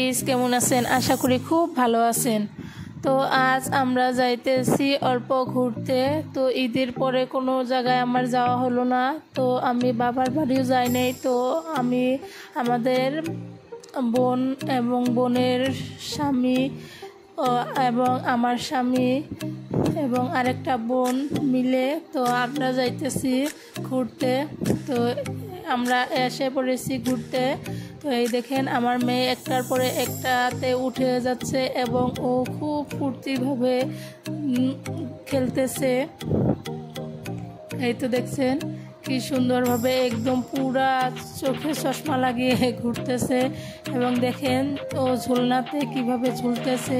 Guys, কেমন আছেন? আশা করি খুব ভালো আছেন। তো আজ আমরা যাইতেছি অল্প ঘুরতে। তো ঈদের পরে কোনো জায়গায় আমার যাওয়া হলো না, তো আমি বাবার বাড়িও যাই নাই। তো আমি আমাদের বোন এবং বোনের স্বামী এবং আমার স্বামী এবং আরেকটা বোন মিলে তো আমরা যাইতেছি ঘুরতে। তো আমরা এসে পড়েছি ঘুরতে। তো এই দেখেন, আমার মেয়ে একটার পরে একটাতে উঠে যাচ্ছে এবং ও খুব ফুর্তিভাবে খেলতেছে। এই তো দেখছেন কি সুন্দরভাবে একদম পুরা চোখে চশমা লাগিয়ে ঘুরতেছে এবং দেখেন ও ঝুলনাতে কিভাবে ঝুলতেছে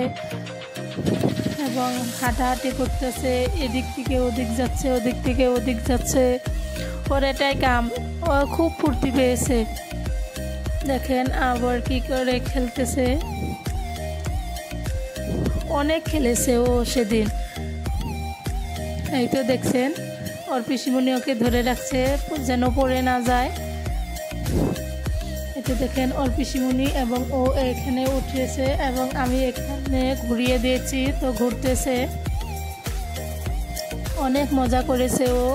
এবং হাঁটাহাঁটি করতেছে, এদিক থেকে ওদিক যাচ্ছে, ওদিক থেকে ওদিক যাচ্ছে। ওর এটাই কাম, ও খুব ফুর্তি পেয়েছে। দেখেন আবার কি করে খেলতেছে, অনেক খেলেছে ও সেদিন। এই তো দেখছেন ওর পিসিমণি ওকে ধরে রাখছে যেন পড়ে না যায়। এটা দেখেন ওর পিসিমণি এবং ও এখানে উঠেছে এবং আমি এখানে ঘুরিয়ে দিয়েছি, তো ঘুরতেছে। অনেক মজা করেছে ও,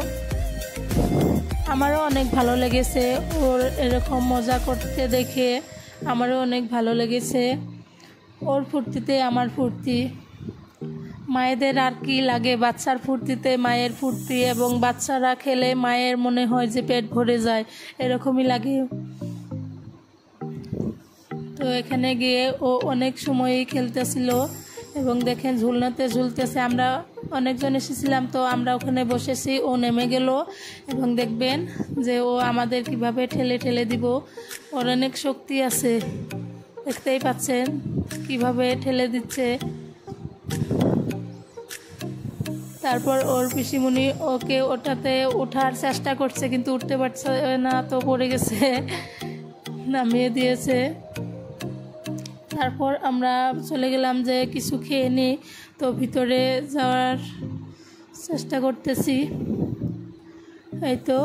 আমারও অনেক ভালো লেগেছে ওর এরকম মজা করতে দেখে। আমারও অনেক ভালো লেগেছে, ওর ফুর্তিতে আমার ফুর্তি। মায়েদের আর কি লাগে, বাচ্চার ফুর্তিতে মায়ের ফুর্তি, এবং বাচ্চারা খেলে মায়ের মনে হয় যে পেট ভরে যায়, এরকমই লাগে। তো এখানে গিয়ে ও অনেক সময়ই খেলতেছিল এবং দেখেন ঝুলনাতে ঝুলতেছে। আমরা অনেকজন এসেছিলাম, তো আমরা ওখানে বসেছি, ও নেমে গেল এবং দেখবেন যে ও আমাদের কিভাবে ঠেলে ঠেলে দিব। ওর অনেক শক্তি আছে, দেখতেই পাচ্ছেন কিভাবে ঠেলে দিচ্ছে। তারপর ওর পিসিমণি ওকে ওটাতে ওঠার চেষ্টা করছে কিন্তু উঠতে পারছে না, তো পড়ে গেছে, নামিয়ে দিয়েছে। তারপর আমরা চলে গেলাম যে কিছু খেয়ে নিই, তো ভিতরে যাওয়ার চেষ্টা করতেছি। এই তো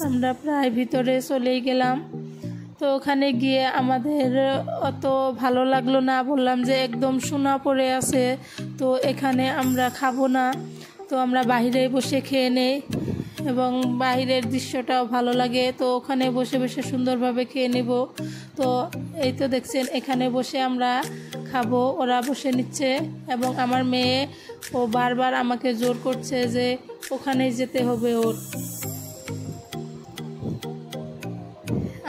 আমরা প্রায় ভিতরে চলেই গেলাম। তো ওখানে গিয়ে আমাদের অত ভালো লাগলো না, বললাম যে একদম সোনা পড়ে আছে, তো এখানে আমরা খাবো না, তো আমরা বাইরে বসে খেয়ে নেই এবং বাইরের দৃশ্যটাও ভালো লাগে, তো ওখানে বসে বসে সুন্দরভাবে খেয়ে নেব। তো এই তো দেখছেন এখানে বসে আমরা খাবো, ওরা বসে নিচ্ছে এবং আমার মেয়ে ও বারবার আমাকে জোর করছে যে ওখানেই যেতে হবে ওর।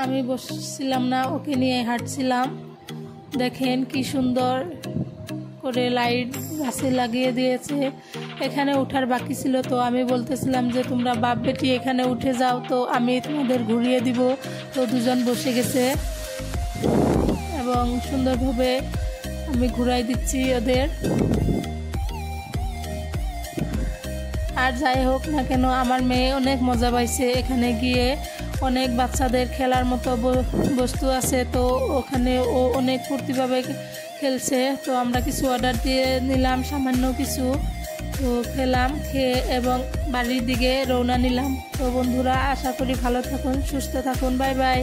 আমি বসছিলাম না, ওকে নিয়ে হাঁটছিলাম। দেখেন কি সুন্দর করে লাইট গাছে লাগিয়ে দিয়েছে। এখানে ওঠার বাকি ছিল, তো আমি বলতেছিলাম যে তোমরা বাপ বেটি এখানে উঠে যাও, তো আমি তোমাদের ঘুরিয়ে দিব। তো দুজন বসে গেছে এবং সুন্দরভাবে আমি ঘুরাই দিচ্ছি ওদের। আর যাই হোক না কেন, আমার মেয়ে অনেক মজা পাইছে এখানে গিয়ে। অনেক বাচ্চাদের খেলার মতো বস্তু আছে, তো ওখানে ও অনেক ফুর্তিভাবে খেলছে। তো আমরা কিছু অর্ডার দিয়ে নিলাম, সামান্য কিছু, তো খেলাম, খেয়ে এবং বাড়ির দিকে রওনা নিলাম। তো বন্ধুরা, আশা করি ভালো থাকুন, সুস্থ থাকুন, বাই বাই।